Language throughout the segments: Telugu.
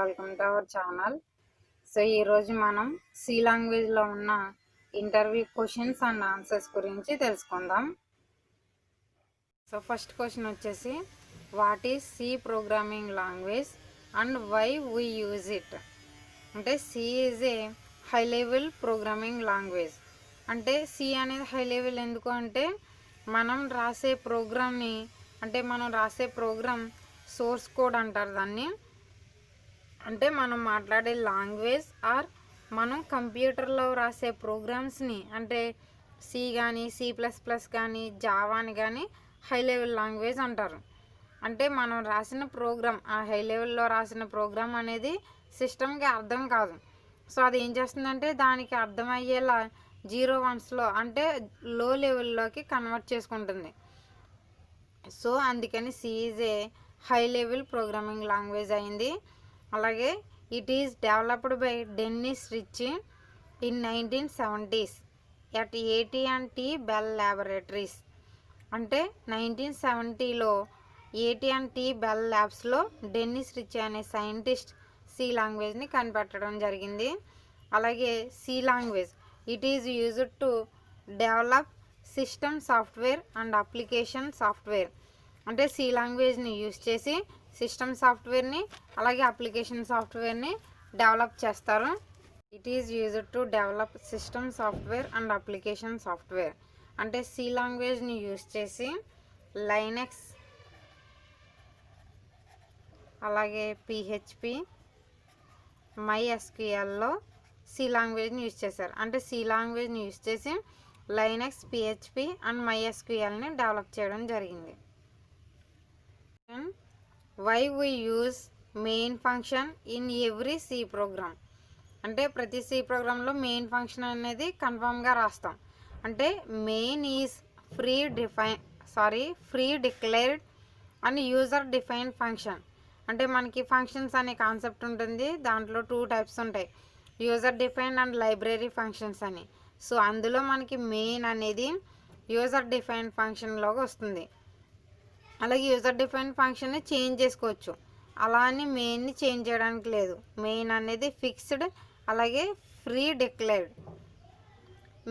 Welcome to our channel. So ఈరోజు మనం సి లాంగ్వేజ్లో ఉన్న ఇంటర్వ్యూ క్వశ్చన్స్ అండ్ ఆన్సర్స్ గురించి తెలుసుకుందాం. సో ఫస్ట్ క్వశ్చన్ వచ్చేసి, what is C programming language and why we use it? అంటే C is a high level programming language. అంటే సి అనేది హై లెవెల్ ఎందుకు అంటే మనం రాసే ప్రోగ్రామ్ సోర్స్ కోడ్ అంటారు దాన్ని. అంటే మనం మాట్లాడే లాంగ్వేజ్ ఆర్ మనం కంప్యూటర్లో రాసే ప్రోగ్రామ్స్ని అంటే సి కానీ C++ కానీ జావాని కానీ హై లెవెల్ లాంగ్వేజ్ అంటారు. అంటే మనం రాసిన ప్రోగ్రామ్, ఆ హై లెవెల్లో రాసిన ప్రోగ్రామ్ అనేది సిస్టమ్కి అర్థం కాదు. సో అది ఏం చేస్తుందంటే దానికి అర్థమయ్యేలా 0 1 అంటే లో లెవెల్లోకి కన్వర్ట్ చేసుకుంటుంది. సో అందుకని C is a high level programming language అయింది. అలాగే it is developed by Dennis Rich in 1970s at AT&T Bell laboratories. అంటే 1970లో AT&T బెల్ ల్యాబ్స్లో డెన్నిస్ రిచ్ అనే సైంటిస్ట్ సి లాంగ్వేజ్ని కనిపెట్టడం జరిగింది. అలాగే C language it is used to develop system software and application software. అంటే సి లాంగ్వేజ్ని యూజ్ చేసి సిస్టమ్ సాఫ్ట్వేర్ని అలాగే అప్లికేషన్ సాఫ్ట్వేర్ని డెవలప్ చేస్తారు. It is used to develop system software and application software. అంటే సి లాంగ్వేజ్ని యూజ్ చేసి లైనక్స్ అలాగే PHP MySQLలో సి లాంగ్వేజ్ని యూజ్ చేశారు. అంటే సి లాంగ్వేజ్ని యూజ్ చేసి లైనక్స్ PHP అండ్ MySQLని డెవలప్ చేయడం జరిగింది. Why we use main function in every C program. అంటే ప్రతి సి ప్రోగ్రాంలో మెయిన్ ఫంక్షన్ అనేది కన్ఫామ్గా రాస్తాం. అంటే main is free declared and user defined function. అంటే మనకి ఫంక్షన్స్ అనే కాన్సెప్ట్ ఉంటుంది. దాంట్లో 2 టైప్స్ ఉంటాయి, user defined and library functions అని. సో అందులో మనకి మెయిన్ అనేది యూజర్ డిఫైన్డ్ ఫంక్షన్లోకి వస్తుంది. అలాగే యూజర్ డిఫైన్డ్ ఫంక్షన్ని చేంజ్ చేసుకోవచ్చు, అలా అని మెయిన్ని చేంజ్ చేయడానికి లేదు. మెయిన్ అనేది ఫిక్స్డ్ అలాగే predeclared.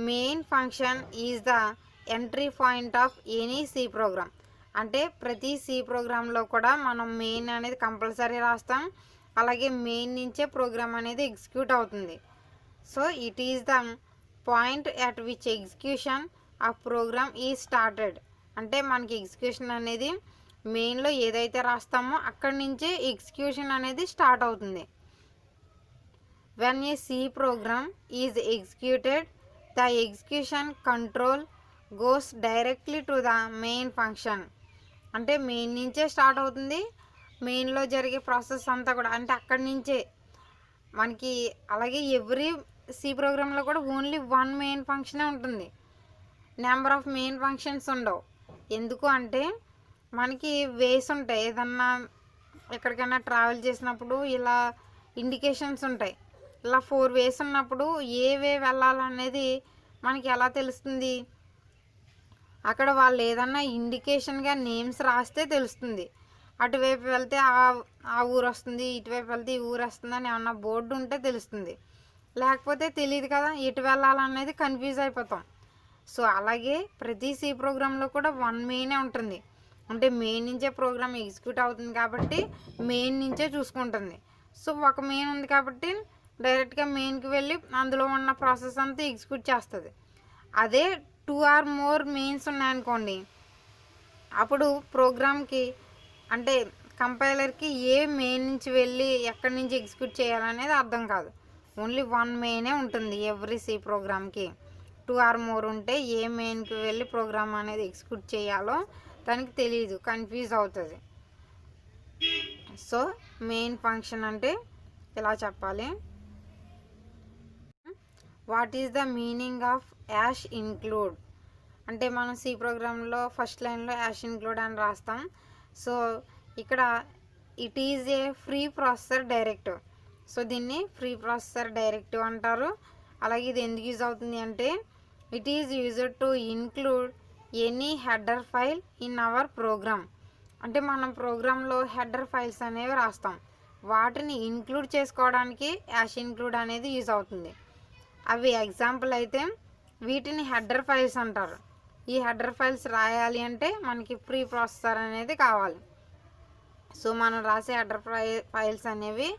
Main function is the entry point of any C program. అంటే ప్రతి సి ప్రోగ్రాంలో కూడా మనం మెయిన్ అనేది కంపల్సరీ రాస్తాం. అలాగే మెయిన్ నుంచే ప్రోగ్రామ్ అనేది ఎగ్జిక్యూట్ అవుతుంది. So it is the point at which execution of program is started. అంటే మనకి ఎగ్జిక్యూషన్ అనేది మెయిన్లో ఏదైతే రాస్తామో అక్కడి నుంచే ఎగ్జిక్యూషన్ అనేది స్టార్ట్ అవుతుంది. When a C program is executed the execution control goes directly to the main function. అంటే మెయిన్ నుంచే స్టార్ట్ అవుతుంది, మెయిన్లో జరిగే ప్రాసెస్ అంతా కూడా అంటే అక్కడి నుంచే మనకి. అలాగే ఎవ్రీ సి ప్రోగ్రాంలో కూడా ఓన్లీ 1 మెయిన్ ఫంక్షనే ఉంటుంది, నెంబర్ ఆఫ్ మెయిన్ ఫంక్షన్స్ ఉండవు. ఎందుకు అంటే మనకి వేస్ ఉంటాయి, ఏదన్నా ఎక్కడికైనా ట్రావెల్ చేసినప్పుడు ఇలా ఇండికేషన్స్ ఉంటాయి. ఇలా 4 వేస్ ఉన్నప్పుడు ఏ వే వెళ్ళాలనేది మనకి ఎలా తెలుస్తుంది? అక్కడ వాళ్ళు ఏదన్నా ఇండికేషన్గా నేమ్స్ రాస్తే తెలుస్తుంది. అటువైపు వెళ్తే ఆ ఊరు వస్తుంది, ఇటువైపు వెళ్తే ఈ ఊరు వస్తుంది అని ఏమన్నా బోర్డు ఉంటే తెలుస్తుంది. లేకపోతే తెలియదు కదా, ఎటు వెళ్ళాలనేది కన్ఫ్యూజ్ అయిపోతాం. సో అలాగే ప్రతి సి ప్రోగ్రాంలో కూడా 1 మెయినే ఉంటుంది. అంటే మెయిన్ నుంచే ప్రోగ్రామ్ ఎగ్జిక్యూట్ అవుతుంది కాబట్టి మెయిన్ నుంచే చూసుకుంటుంది. సో ఒక మెయిన్ ఉంది కాబట్టి డైరెక్ట్గా మెయిన్కి వెళ్ళి అందులో ఉన్న ప్రాసెస్ అంతా ఎగ్జిక్యూట్ చేస్తుంది. అదే 2 or more మెయిన్స్ ఉన్నాయనుకోండి, అప్పుడు ప్రోగ్రామ్కి అంటే కంపైలర్కి ఏ మెయిన్ నుంచి వెళ్ళి ఎక్కడి నుంచి ఎగ్జిక్యూట్ చేయాలనేది అర్థం కాదు. ఓన్లీ 1 మెయినే ఉంటుంది ఎవ్రీ సి ప్రోగ్రామ్కి. 2 or more ఉంటే ఏ మెయిన్కి వెళ్ళి ప్రోగ్రామ్ అనేది ఎగ్జిక్యూట్ చేయాలో దానికి తెలియదు, కన్ఫ్యూజ్ అవుతుంది. సో మెయిన్ ఫంక్షన్ అంటే ఇలా చెప్పాలి. What is the meaning of ash include? అంటే మనం సి ప్రోగ్రాంలో ఫస్ట్ లైన్లో యాష్ ఇన్క్లూడ్ అని రాస్తాం. సో ఇక్కడ it is a preprocessor directive. So దీన్ని ఫ్రీ ప్రాసెసర్ డైరెక్టివ్ అంటారు. అలాగే ఇది ఎందుకు యూజ్ అవుతుంది అంటే it is used to include any header file in our program. అంటే మనం ప్రోగ్రాంలో హెడర్ ఫైల్స్ అనేవి రాస్తాం. వాటిని ఇంక్లూడ్ చేసుకోవడానికి యాష్ ఇంక్లూడ్ అనేది యూజ్ అవుతుంది. అవి ఎగ్జాంపుల్ అయితే వీటిని హెడర్ ఫైల్స్ అంటారు. ఈ హెడర్ ఫైల్స్ రాయాలి అంటే మనకి ప్రీ ప్రాసెసర్ అనేది కావాలి. సో మనం రాసే హెడర్ ఫైల్స్ అనేవి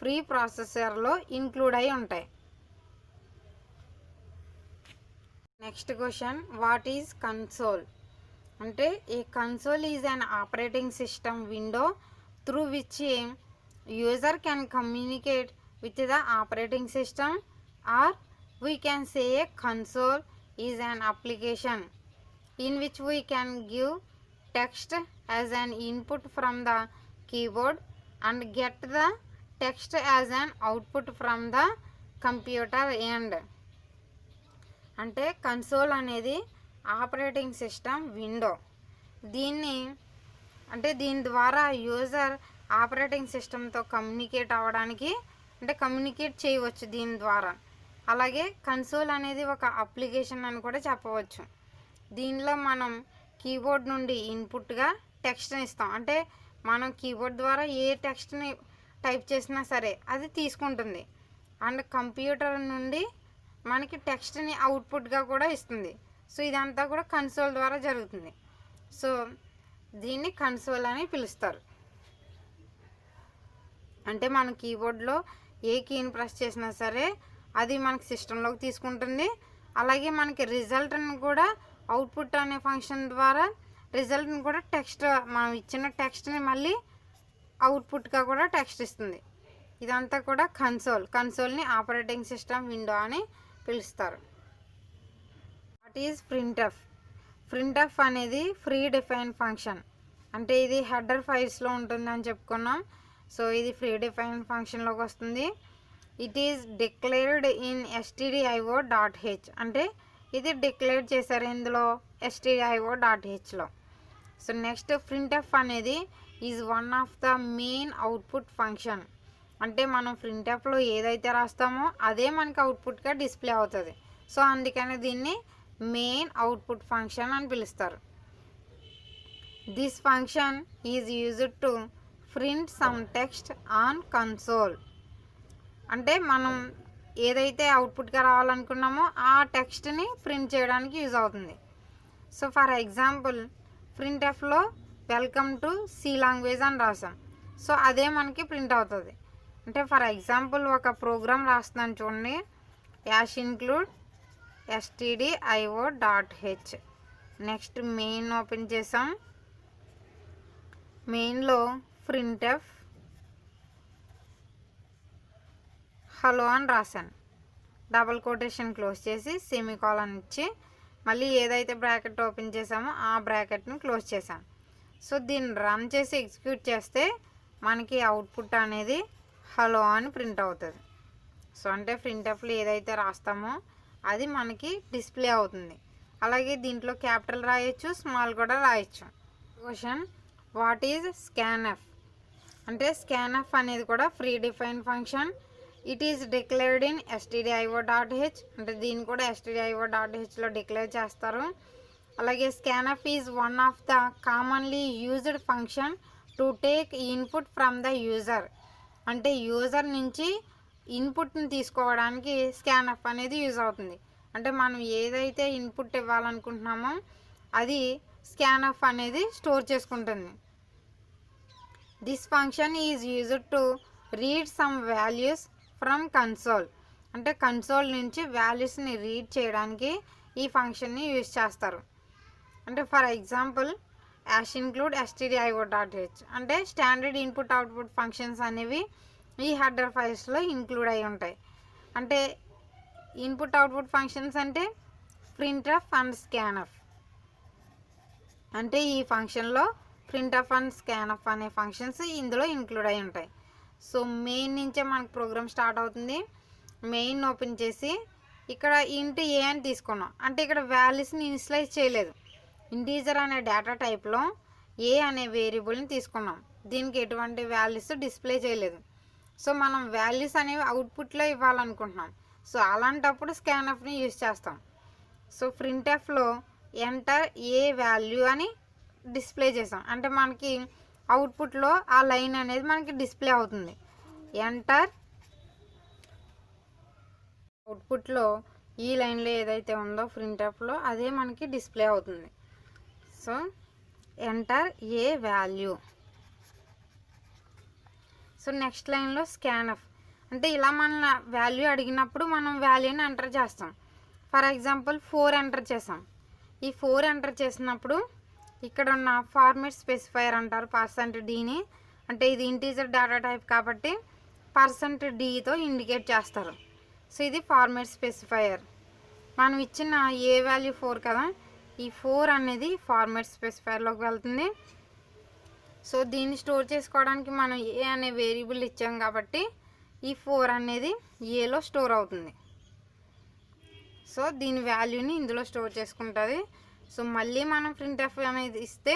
ప్రీ ప్రాసెసర్లో ఇంక్లూడ్ అయి ఉంటాయి. Next question, what is console? అంటే a console is an operating system window through which user can communicate with the operating system, or we can say a console is an application in which we can give text as an input from the keyboard and get the text as an output from the computer end. అంటే కన్సోల్ అనేది ఆపరేటింగ్ సిస్టమ్ విండో. దీని ద్వారా యూజర్ ఆపరేటింగ్ సిస్టమ్తో కమ్యూనికేట్ అవ్వడానికి కమ్యూనికేట్ చేయవచ్చు దీని ద్వారా. అలాగే కన్సోల్ అనేది ఒక అప్లికేషన్ అని కూడా చెప్పవచ్చు. దీనిలో మనం కీబోర్డ్ నుండి ఇన్పుట్గా టెక్స్ట్ని ఇస్తాం. అంటే మనం కీబోర్డ్ ద్వారా ఏ టెక్స్ట్ని టైప్ చేసినా సరే అది తీసుకుంటుంది. అండ్ కంప్యూటర్ నుండి మనకి టెక్స్ట్ని అవుట్పుట్గా కూడా ఇస్తుంది. సో ఇదంతా కూడా కన్సోల్ ద్వారా జరుగుతుంది. సో దీన్ని కన్సోల్ అని పిలుస్తారు. అంటే మన కీబోర్డ్లో ఏ కీని ప్రెస్ చేసినా సరే అది మనకి సిస్టంలోకి తీసుకుంటుంది. అలాగే మనకి రిజల్ట్ని కూడా అవుట్పుట్ అనే ఫంక్షన్ ద్వారా రిజల్ట్ని కూడా టెక్స్ట్, మనం ఇచ్చిన టెక్స్ట్ని మళ్ళీ అవుట్పుట్గా కూడా టెక్స్ట్ ఇస్తుంది. ఇదంతా కూడా కన్సోల్ని ఆపరేటింగ్ సిస్టమ్ విండో అని పిలుస్తారు. What is printf? ప్రింట్ఎఫ్ అనేది ఫ్రీ డిఫైన్ ఫంక్షన్. అంటే ఇది హెడర్ ఫైల్స్లో ఉంటుంది అని చెప్పుకున్నాం. సో ఇది ఫ్రీ డిఫైన్ ఫంక్షన్లోకి వస్తుంది. It is declared in stdio.h. అంటే ఇది డిక్లేర్ చేశారు ఇందులో stdio.hలో. సో నెక్స్ట్ ప్రింట్ఎఫ్ అనేది is one of the main output function. అంటే మనం ప్రింట్ఎఫ్లో ఏదైతే రాస్తామో అదే మనకి అవుట్పుట్గా డిస్ప్లే అవుతుంది. సో అందుకని దీన్ని మెయిన్ అవుట్పుట్ ఫంక్షన్ అని పిలుస్తారు. This function is used to print some text on console. అంటే మనం ఏదైతే అవుట్పుట్గా రావాలనుకున్నామో ఆ టెక్స్ట్ని ప్రింట్ చేయడానికి యూజ్ అవుతుంది. సో ఫర్ ఎగ్జాంపుల్ ప్రింట్ఎఫ్లో వెల్కమ్ టు సి లాంగ్వేజ్ అని రాసాం. సో అదే మనకి ప్రింట్ అవుతుంది. అంటే ఫర్ ఎగ్జాంపుల్ ఒక ప్రోగ్రామ్ రాస్తున్నాను చూడండి, ash include stdio.h. Next main open చేసాం. మెయిన్లో ప్రింట్ఎఫ్ హలో అని రాశాను. డబుల్ కోటేషన్ క్లోజ్ చేసి సెమీకోలన్ ఇచ్చి మళ్ళీ ఏదైతే బ్రాకెట్ ఓపెన్ చేసామో ఆ బ్రాకెట్ని క్లోజ్ చేశాను. సో దీన్ని రన్ చేసి ఎగ్జిక్యూట్ చేస్తే మనకి అవుట్పుట్ అనేది హలో అని ప్రింట్ అవుతుంది. సో అంటే ప్రింట్ఎఫ్లో ఏదైతే రాస్తామో అది మనకి డిస్ప్లే అవుతుంది. అలాగే దీంట్లో క్యాపిటల్ రాయొచ్చు, స్మాల్ కూడా రాయొచ్చు. Question, what is scanf? అంటే స్కాన్ఎఫ్ అనేది కూడా free define function. It is declared in stdio.h. అంటే దీన్ని కూడా stdio.hలో డిక్లేర్ చేస్తారు. అలాగే scanf is one of the commonly used function to take input from the user. అంటే యూజర్ నుంచి ఇన్పుట్ని తీసుకోవడానికి స్కాన్ఎఫ్ అనేది యూజ్ అవుతుంది. అంటే మనం ఏదైతే ఇన్పుట్ ఇవ్వాలనుకుంటున్నామో అది స్కాన్ఎఫ్ అనేది స్టోర్ చేసుకుంటుంది. This function is used to read some values from console. అంటే కన్సోల్ నుంచి వాల్యూస్ని రీడ్ చేయడానికి ఈ ఫంక్షన్ని యూజ్ చేస్తారు. అంటే for example ash include stdio.h. అంటే స్టాండర్డ్ ఇన్పుట్ అవుట్పుట్ ఫంక్షన్స్ అనేవి ఈ హెడర్ ఫైల్స్లో ఇంక్లూడ్ అయి ఉంటాయి. అంటే ఇన్పుట్ అవుట్పుట్ ఫంక్షన్స్ అంటే ప్రింట్ఎఫ్ అండ్ స్కాన్ఎఫ్. అంటే ఈ ఫంక్షన్లో ప్రింట్ఎఫ్ అండ్ స్కాన్ఎఫ్ అనే ఫంక్షన్స్ ఇందులో ఇంక్లూడ్ అయి ఉంటాయి. సో మెయిన్ నుంచే మనకు ప్రోగ్రామ్ స్టార్ట్ అవుతుంది. మెయిన్ ఓపెన్ చేసి ఇక్కడ ఇంట్ ఏ అని తీసుకున్నాం. అంటే ఇక్కడ వాల్యూస్ని ఇనిషియలైజ్ చేయలేదు. ఇంటీజర్ అనే డేటా టైప్లో ఏ అనే వేరియబుల్ని తీసుకున్నాం. దీనికి ఎటువంటి వాల్యూస్ డిస్ప్లే చేయలేదు. సో మనం వాల్యూస్ అనేవి అవుట్పుట్లో ఇవ్వాలనుకుంటున్నాం. సో అలాంటప్పుడు స్కాన్ఎఫ్ని యూజ్ చేస్తాం. సో ప్రింట్ఎఫ్లో ఎంటర్ ఏ వాల్యూ అని డిస్ప్లే చేసాం. అంటే మనకి అవుట్పుట్లో ఆ లైన్ అనేది మనకి డిస్ప్లే అవుతుంది. ఎంటర్ అవుట్పుట్లో ఈ లైన్లో ఏదైతే ఉందో ప్రింట్ఎఫ్లో అదే మనకి డిస్ప్లే అవుతుంది. So enter a value. So next లైన్లో స్కాన్ఎఫ్ అంటే ఇలా మన వాల్యూ అడిగినప్పుడు మనం వాల్యూని ఎంటర్ చేస్తాం. ఫర్ ఎగ్జాంపుల్ 4 ఎంటర్ చేసాం. ఈ 4 ఎంటర్ చేసినప్పుడు ఇక్కడ ఉన్న ఫార్మాట్ స్పెసిఫైయర్ అంటారు %dని. అంటే ఇది ఇంటీజర్ డేటా టైప్ కాబట్టి %dతో ఇండికేట్ చేస్తారు. సో ఇది ఫార్మాట్ స్పెసిఫైయర్. మనం ఇచ్చిన ఏ వాల్యూ 4 కదా, ఈ 4 అనేది ఫార్మాట్ స్పెసిఫైయర్లోకి వెళ్తుంది. సో దీన్ని స్టోర్ చేసుకోవడానికి మనం ఏ అనే వేరియబుల్ ఇచ్చాం కాబట్టి ఈ 4 అనేది ఏలో స్టోర్ అవుతుంది. సో దీని వాల్యూని ఇందులో స్టోర్ చేసుకుంటుంది. సో మళ్ళీ మనం ప్రింట్ఎఫ్ అనేది ఇస్తే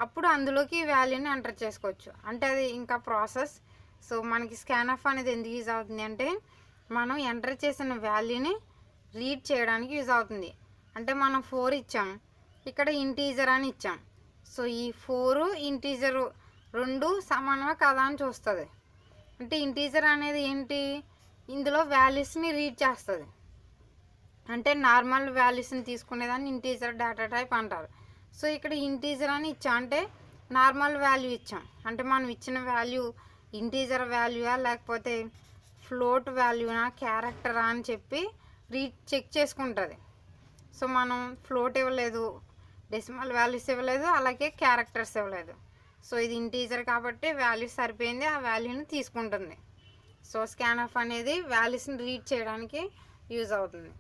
అప్పుడు అందులోకి ఈ వాల్యూని ఎంటర్ చేసుకోవచ్చు. అంటే అది ఇంకా ప్రాసెస్. సో మనకి స్కాన్ఎఫ్ అనేది ఎందుకు యూజ్ అవుతుంది అంటే మనం ఎంటర్ చేసిన వాల్యూని రీడ్ చేయడానికి యూజ్ అవుతుంది. అంటే మనం 4 ఇచ్చాం, ఇక్కడ ఇంటీజర్ అని ఇచ్చాం. సో ఈ 4 ఇంటీజరు 2 సమానమా కదా అని చూస్తుంది. అంటే ఇంటీజర్ అనేది ఏంటి, ఇందులో వాల్యూస్ని రీడ్ చేస్తుంది. అంటే నార్మల్ వాల్యూస్ని తీసుకునేదాన్ని ఇంటీజర్ డేటా టైప్ అంటారు. సో ఇక్కడ ఇంటీజర్ అని ఇచ్చాం అంటే నార్మల్ వాల్యూ ఇచ్చాం. అంటే మనం ఇచ్చిన వాల్యూ ఇంటీజర్ వాల్యూయా లేకపోతే ఫ్లోట్ వాల్యూనా క్యారెక్టరా అని చెప్పి చెక్ చేసుకుంటుంది. సో మనం ఫ్లోట్ ఇవ్వలేదు, డెసిమల్ వాల్యూస్ ఇవ్వలేదు, అలాగే క్యారెక్టర్స్ ఇవ్వలేదు. సో ఇది ఇంటీజర్ కాబట్టి వాల్యూస్ సరిపోయింది, ఆ వాల్యూని తీసుకుంటుంది. సో స్కాన్ఎఫ్ అనేది వాల్యూస్ని రీడ్ చేయడానికి యూజ్ అవుతుంది.